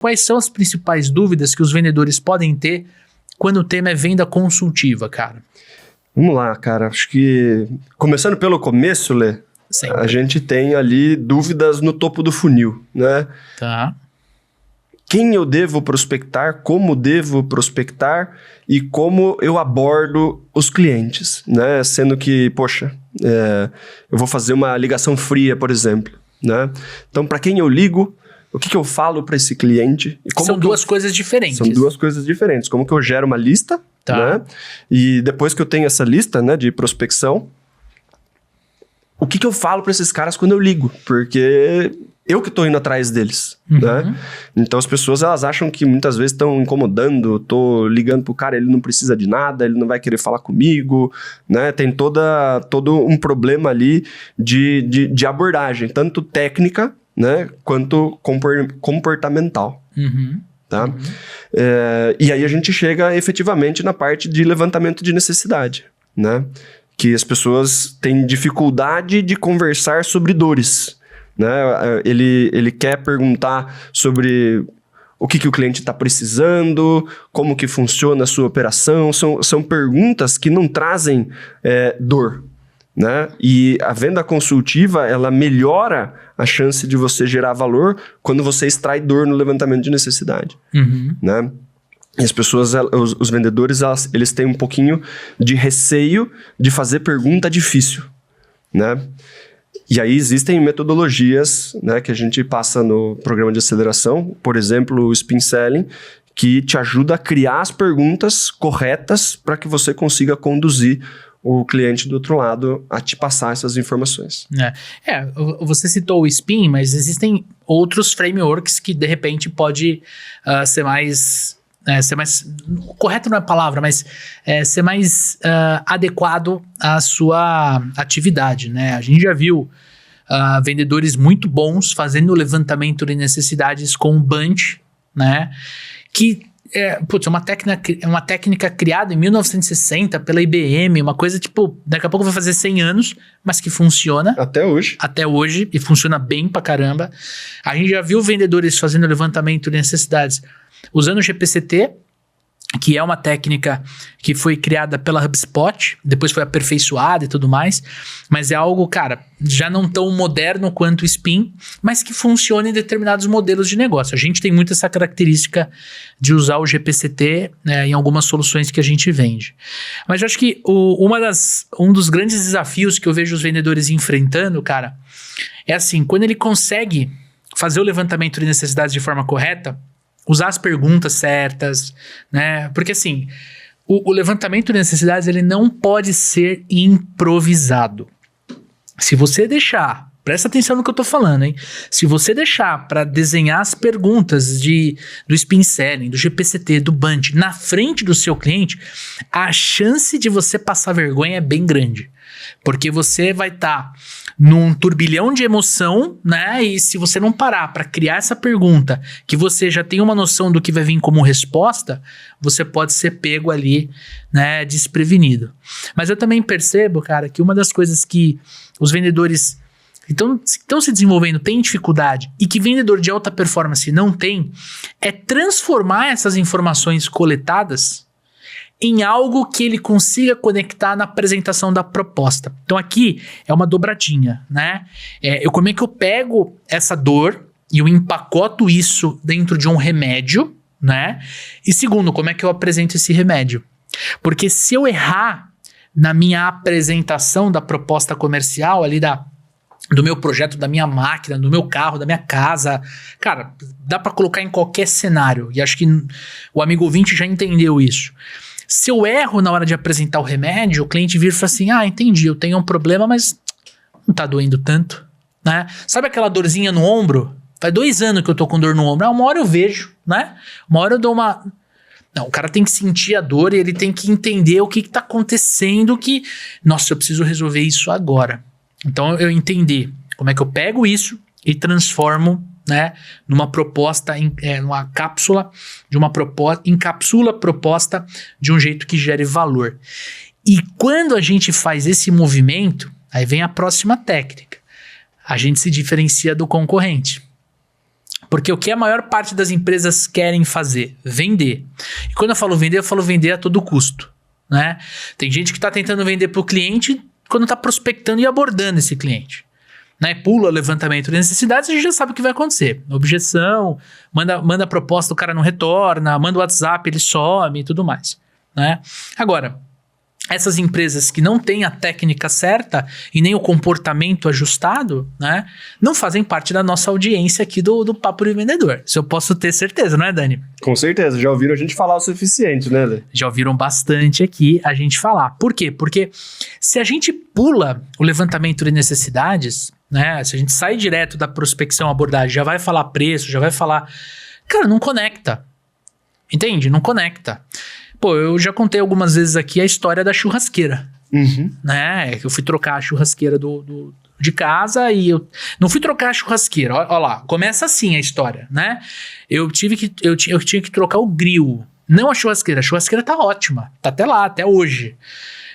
Quais são as principais dúvidas que os vendedores podem ter quando o tema é venda consultiva, cara? Vamos lá, cara. Acho que, começando pelo começo, Lê, a gente tem ali dúvidas no topo do funil, né? Tá. Quem eu devo prospectar, como devo prospectar e como eu abordo os clientes, né? Sendo que, poxa, eu vou fazer uma ligação fria, por exemplo, né? Então, para quem eu ligo, o que eu falo para esse cliente? E como são duas coisas diferentes. São duas coisas diferentes. Como que eu gero uma lista, tá, né? E depois que eu tenho essa lista, né, de prospecção, o que eu falo para esses caras quando eu ligo? Porque eu que estou indo atrás deles, né? Então as pessoas, elas acham que muitas vezes estão incomodando, tô ligando pro cara, ele não precisa de nada, ele não vai querer falar comigo, né? Tem todo um problema ali de abordagem, tanto técnica, né, quanto comportamental. Tá? E aí a gente chega efetivamente na parte de levantamento de necessidade, né? Que as pessoas têm dificuldade de conversar sobre dores, né? Ele quer perguntar sobre o que o cliente está precisando, como que funciona a sua operação, são perguntas que não trazem dor, né? E a venda consultiva, ela melhora a chance de você gerar valor quando você extrai dor no levantamento de necessidade, né? E as pessoas, os vendedores, eles têm um pouquinho de receio de fazer pergunta difícil, né? E aí existem metodologias, né, que a gente passa no programa de aceleração, por exemplo, o Spin Selling, que te ajuda a criar as perguntas corretas para que você consiga conduzir o cliente do outro lado a te passar essas informações. Você citou o Spin, mas existem outros frameworks que de repente pode ser mais correto não é a palavra, mas ser mais adequado à sua atividade, né? A gente já viu vendedores muito bons fazendo levantamento de necessidades com o Bunch, né? Que é uma técnica criada em 1960 pela IBM, uma coisa tipo, daqui a pouco vai fazer 100 anos, mas que funciona. Até hoje, e funciona bem pra caramba. A gente já viu vendedores fazendo levantamento de necessidades usando o GPCT, que é uma técnica que foi criada pela HubSpot, depois foi aperfeiçoada e tudo mais, mas é algo, cara, já não tão moderno quanto o Spin, mas que funciona em determinados modelos de negócio. A gente tem muito essa característica de usar o GPCT em algumas soluções que a gente vende. Mas eu acho que um dos grandes desafios que eu vejo os vendedores enfrentando, cara, é assim, quando ele consegue fazer o levantamento de necessidades de forma correta, usar as perguntas certas, né? Porque assim, o levantamento de necessidades, ele não pode ser improvisado. Se você deixar, presta atenção no que eu tô falando, hein? Se você deixar para desenhar as perguntas do Spin Selling, do GPCT, do Bunch, na frente do seu cliente, a chance de você passar vergonha é bem grande. Porque você vai estar num turbilhão de emoção, né? E se você não parar para criar essa pergunta, que você já tem uma noção do que vai vir como resposta, você pode ser pego ali, né, desprevenido. Mas eu também percebo, cara, que uma das coisas que os vendedores estão se desenvolvendo, tem dificuldade, e que vendedor de alta performance não tem, é transformar essas informações coletadas em algo que ele consiga conectar na apresentação da proposta. Então aqui é uma dobradinha, né? Como é que eu pego essa dor e eu empacoto isso dentro de um remédio, né? E segundo, como é que eu apresento esse remédio? Porque se eu errar na minha apresentação da proposta comercial ali do meu projeto, da minha máquina, do meu carro, da minha casa, cara, dá para colocar em qualquer cenário. E acho que o amigo ouvinte já entendeu isso. Se eu erro na hora de apresentar o remédio, o cliente vira e fala assim, entendi, eu tenho um problema, mas não tá doendo tanto, né? Sabe aquela dorzinha no ombro? Faz 2 anos que eu tô com dor no ombro. Uma hora eu vejo, né? Uma hora eu dou uma... Não, o cara tem que sentir a dor e ele tem que entender o que tá acontecendo nossa, eu preciso resolver isso agora. Então eu entender como é que eu pego isso e transformo, né, numa proposta, numa cápsula de uma proposta, encapsula a proposta de um jeito que gere valor. E quando a gente faz esse movimento, aí vem a próxima técnica. A gente se diferencia do concorrente. Porque o que a maior parte das empresas querem fazer? Vender. E quando eu falo vender a todo custo, né? Tem gente que está tentando vender para o cliente quando está prospectando e abordando esse cliente. Né? Pula levantamento de necessidades, a gente já sabe o que vai acontecer. Objeção, manda a proposta, o cara não retorna, manda o WhatsApp, ele some e tudo mais. Né? Agora, essas empresas que não têm a técnica certa e nem o comportamento ajustado, né, não fazem parte da nossa audiência aqui do Papo de Vendedor. Isso eu posso ter certeza, não é, Dani? Com certeza, já ouviram a gente falar o suficiente, né, Lê? Já ouviram bastante aqui a gente falar. Por quê? Porque se a gente pula o levantamento de necessidades, né, se a gente sai direto da prospecção abordagem, já vai falar preço, já vai falar... Cara, não conecta. Entende? Não conecta. Pô, eu já contei algumas vezes aqui a história da churrasqueira, né? Eu fui trocar a churrasqueira de casa e eu não fui trocar a churrasqueira. Olha lá, começa assim a história, né? Eu tinha que trocar o grill, não a churrasqueira. A churrasqueira tá ótima, tá até lá, até hoje.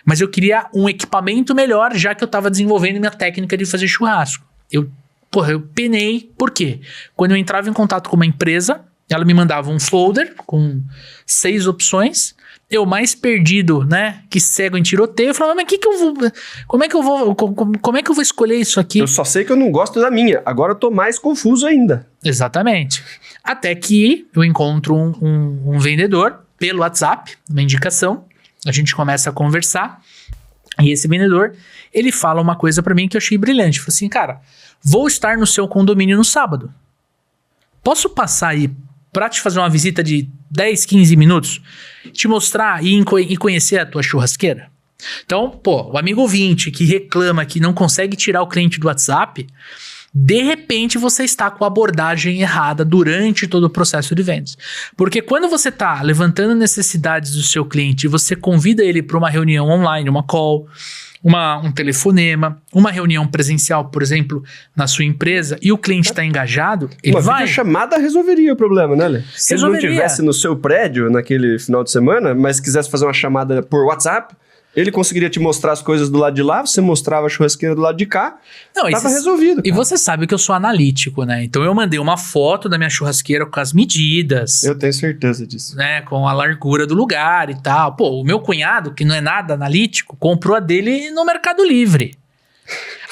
Mas eu queria um equipamento melhor, já que eu tava desenvolvendo minha técnica de fazer churrasco. Eu penei, por quê? Quando eu entrava em contato com uma empresa, ela me mandava um folder com 6 opções. Eu mais perdido, né? Que cego em tiroteio. Eu falava, mas como é que eu vou escolher isso aqui? Eu só sei que eu não gosto da minha. Agora eu tô mais confuso ainda. Exatamente. Até que eu encontro um vendedor pelo WhatsApp, uma indicação. A gente começa a conversar. E esse vendedor, ele fala uma coisa pra mim que eu achei brilhante. Falei assim, cara, vou estar no seu condomínio no sábado. Posso passar aí pra te fazer uma visita de 10, 15 minutos, te mostrar e conhecer a tua churrasqueira? Então, pô, o amigo ouvinte que reclama que não consegue tirar o cliente do WhatsApp, de repente você está com a abordagem errada durante todo o processo de vendas. Porque quando você está levantando necessidades do seu cliente e você convida ele para uma reunião online, uma call, um telefonema, uma reunião presencial, por exemplo, na sua empresa, e o cliente está engajado, ele vai... Uma videochamada resolveria o problema, né, Lê? Se ele não estivesse no seu prédio naquele final de semana, mas quisesse fazer uma chamada por WhatsApp, ele conseguiria te mostrar as coisas do lado de lá, você mostrava a churrasqueira do lado de cá, tava resolvido. E você sabe que eu sou analítico, né? Então eu mandei uma foto da minha churrasqueira com as medidas. Eu tenho certeza disso. Né? Com a largura do lugar e tal. Pô, o meu cunhado, que não é nada analítico, comprou a dele no Mercado Livre.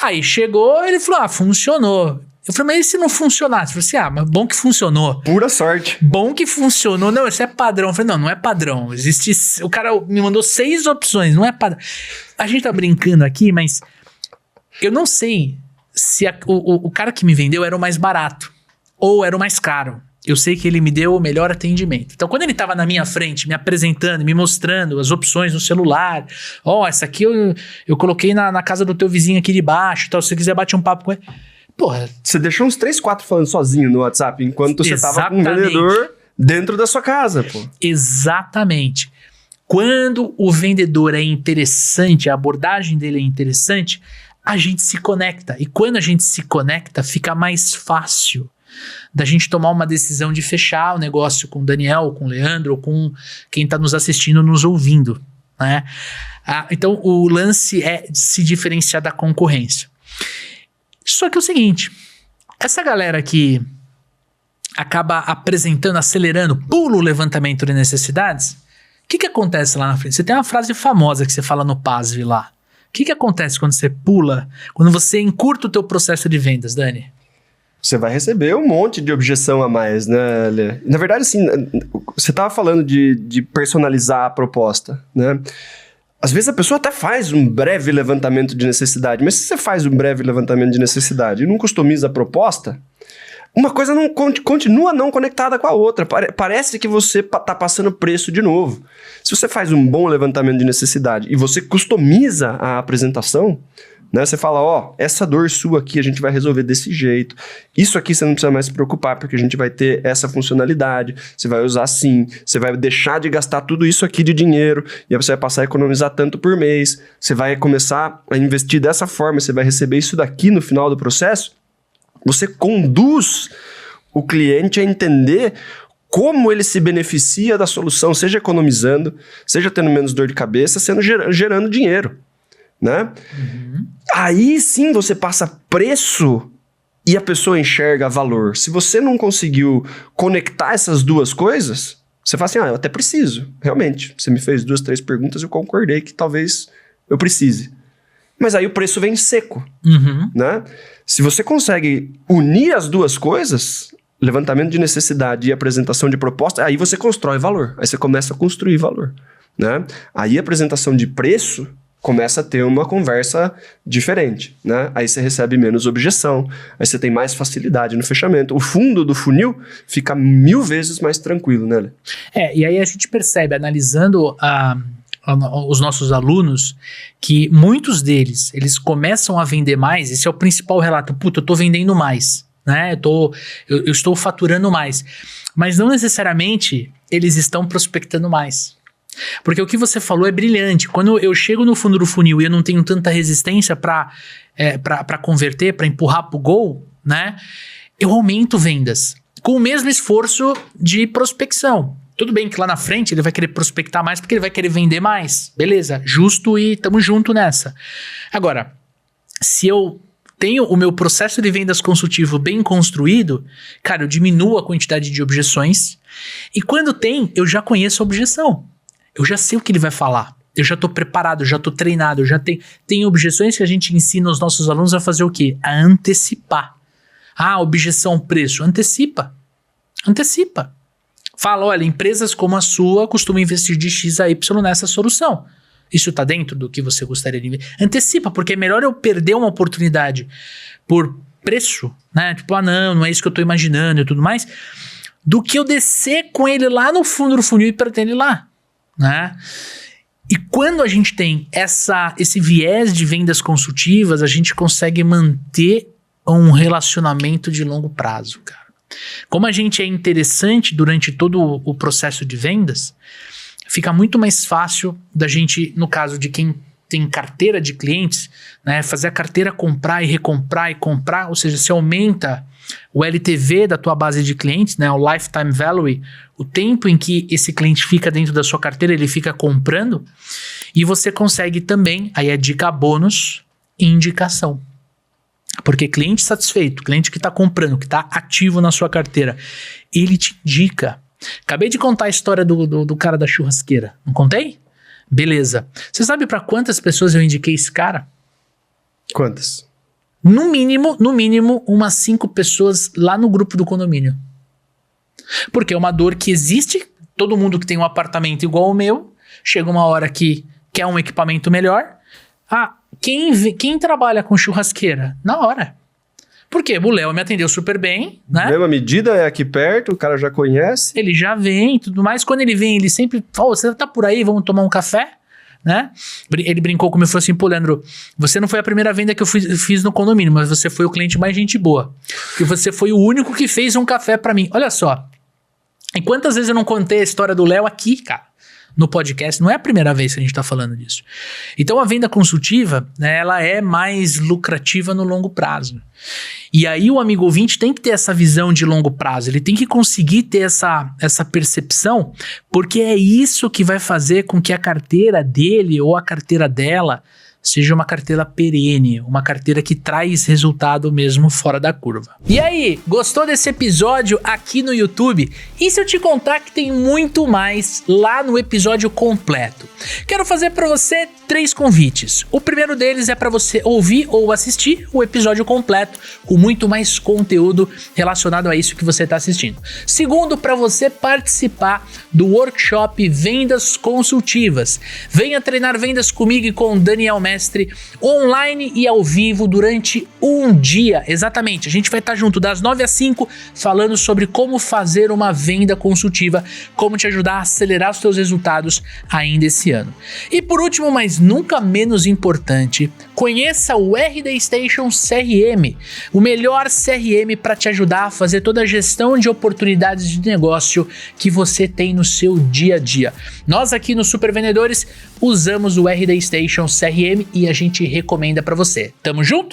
Aí chegou, ele falou, funcionou. Eu falei, mas e se não funcionasse? Eu falei assim, mas bom que funcionou. Pura sorte. Bom que funcionou. Não, isso é padrão. Eu falei, não é padrão. O cara me mandou 6 opções, não é padrão. A gente tá brincando aqui, mas eu não sei se o cara que me vendeu era o mais barato ou era o mais caro. Eu sei que ele me deu o melhor atendimento. Então, quando ele tava na minha frente, me apresentando, me mostrando as opções no celular, essa aqui eu coloquei na casa do teu vizinho aqui de baixo, então, se você quiser bater um papo com ele... Porra. Você deixou uns 3, 4 falando sozinho no WhatsApp, enquanto você tava com um vendedor dentro da sua casa, pô. Exatamente. Quando o vendedor é interessante, a abordagem dele é interessante, a gente se conecta. E quando a gente se conecta, fica mais fácil da gente tomar uma decisão de fechar o negócio com o Daniel, com o Leandro, ou com quem tá nos assistindo, nos ouvindo, né? Então, o lance é se diferenciar da concorrência. Só que é o seguinte, essa galera que acaba apresentando, acelerando, pula o levantamento de necessidades, o que acontece lá na frente? Você tem uma frase famosa que você fala no PASV lá. O que acontece quando você pula, quando você encurta o teu processo de vendas, Dani? Você vai receber um monte de objeção a mais, né, Lê? Na verdade, assim, você estava falando de personalizar a proposta, né? Às vezes a pessoa até faz um breve levantamento de necessidade, mas se você faz um breve levantamento de necessidade e não customiza a proposta, uma coisa não continua não conectada com a outra. Parece que você está passando preço de novo. Se você faz um bom levantamento de necessidade e você customiza a apresentação, né, você fala, essa dor sua aqui a gente vai resolver desse jeito. Isso aqui você não precisa mais se preocupar, porque a gente vai ter essa funcionalidade, você vai usar assim, você vai deixar de gastar tudo isso aqui de dinheiro, e aí você vai passar a economizar tanto por mês, você vai começar a investir dessa forma, você vai receber isso daqui no final do processo. Você conduz o cliente a entender como ele se beneficia da solução, seja economizando, seja tendo menos dor de cabeça, gerando dinheiro. Né? Aí sim você passa preço e a pessoa enxerga valor. Se você não conseguiu conectar essas duas coisas, você fala assim, eu até preciso, realmente. Você me fez 2, 3 perguntas, eu concordei que talvez eu precise. Mas aí o preço vem seco, né? Se você consegue unir as duas coisas, levantamento de necessidade e apresentação de proposta, aí você constrói valor. Aí você começa a construir valor, né? Aí a apresentação de preço começa a ter uma conversa diferente, né? Aí você recebe menos objeção, aí você tem mais facilidade no fechamento. O fundo do funil fica 1000 vezes mais tranquilo, né, Lê? E aí a gente percebe, analisando os nossos alunos, que muitos deles, eles começam a vender mais, esse é o principal relato, eu tô vendendo mais, né? Eu estou faturando mais, mas não necessariamente eles estão prospectando mais. Porque o que você falou é brilhante. Quando eu chego no fundo do funil e eu não tenho tanta resistência para converter, para empurrar pro gol, né? Eu aumento vendas com o mesmo esforço de prospecção. Tudo bem que lá na frente ele vai querer prospectar mais porque ele vai querer vender mais. Beleza, justo, e tamo junto nessa. Agora, se eu tenho o meu processo de vendas consultivo bem construído, cara, eu diminuo a quantidade de objeções. E quando tem, eu já conheço a objeção. Eu já sei o que ele vai falar. Eu já tô preparado, já tô treinado, eu já tem objeções que a gente ensina os nossos alunos a fazer o quê? A antecipar. Objeção preço. Antecipa. Fala, olha, empresas como a sua costumam investir de X a Y nessa solução. Isso tá dentro do que você gostaria de investir? Antecipa, porque é melhor eu perder uma oportunidade por preço, né? Tipo, não é isso que eu tô imaginando e tudo mais, do que eu descer com ele lá no fundo do funil e perder ele lá. Né? E quando a gente tem esse viés de vendas consultivas, a gente consegue manter um relacionamento de longo prazo, cara. Como a gente é interessante durante todo o processo de vendas, fica muito mais fácil da gente, no caso de quem tem carteira de clientes, né, fazer a carteira comprar e recomprar e comprar, ou seja, você aumenta o LTV da tua base de clientes, né, o Lifetime Value, o tempo em que esse cliente fica dentro da sua carteira, ele fica comprando, e você consegue também, aí é dica bônus, indicação. Porque cliente satisfeito, cliente que está comprando, que está ativo na sua carteira, ele te indica. Acabei de contar a história do cara da churrasqueira, não contei? Beleza. Você sabe para quantas pessoas eu indiquei esse cara? Quantas? No mínimo, umas 5 pessoas lá no grupo do condomínio. Porque é uma dor que existe, todo mundo que tem um apartamento igual o meu, chega uma hora que quer um equipamento melhor. Quem trabalha com churrasqueira? Na hora. Por quê? O Léo me atendeu super bem, né? Mesma medida, é aqui perto, o cara já conhece. Ele já vem e tudo mais. Quando ele vem, ele sempre fala, você tá por aí, vamos tomar um café? Né? Ele brincou comigo e falou assim, Leandro, você não foi a primeira venda que eu fiz no condomínio, mas você foi o cliente mais gente boa. Porque você foi o único que fez um café pra mim. Olha só. E quantas vezes eu não contei a história do Léo aqui, cara? No podcast, não é a primeira vez que a gente está falando disso. Então a venda consultiva, né, ela é mais lucrativa no longo prazo. E aí o amigo ouvinte tem que ter essa visão de longo prazo, ele tem que conseguir ter essa percepção, porque é isso que vai fazer com que a carteira dele ou a carteira dela seja uma carteira perene, uma carteira que traz resultado mesmo fora da curva. E aí, gostou desse episódio aqui no YouTube? E se eu te contar que tem muito mais lá no episódio completo? Quero fazer para você 3 convites. O primeiro deles é para você ouvir ou assistir o episódio completo com muito mais conteúdo relacionado a isso que você está assistindo. Segundo, para você participar do workshop Vendas Consultivas. Venha treinar vendas comigo e com o Daniel Mestre online e ao vivo durante um dia. Exatamente, a gente vai estar junto das 9 às 5 falando sobre como fazer uma venda consultiva, como te ajudar a acelerar os teus resultados ainda esse ano. E por último, mas nunca menos importante, conheça o RD Station CRM, o melhor CRM para te ajudar a fazer toda a gestão de oportunidades de negócio que você tem no seu dia a dia. Nós aqui no Super Vendedores usamos o RD Station CRM e a gente recomenda para você. Tamo junto?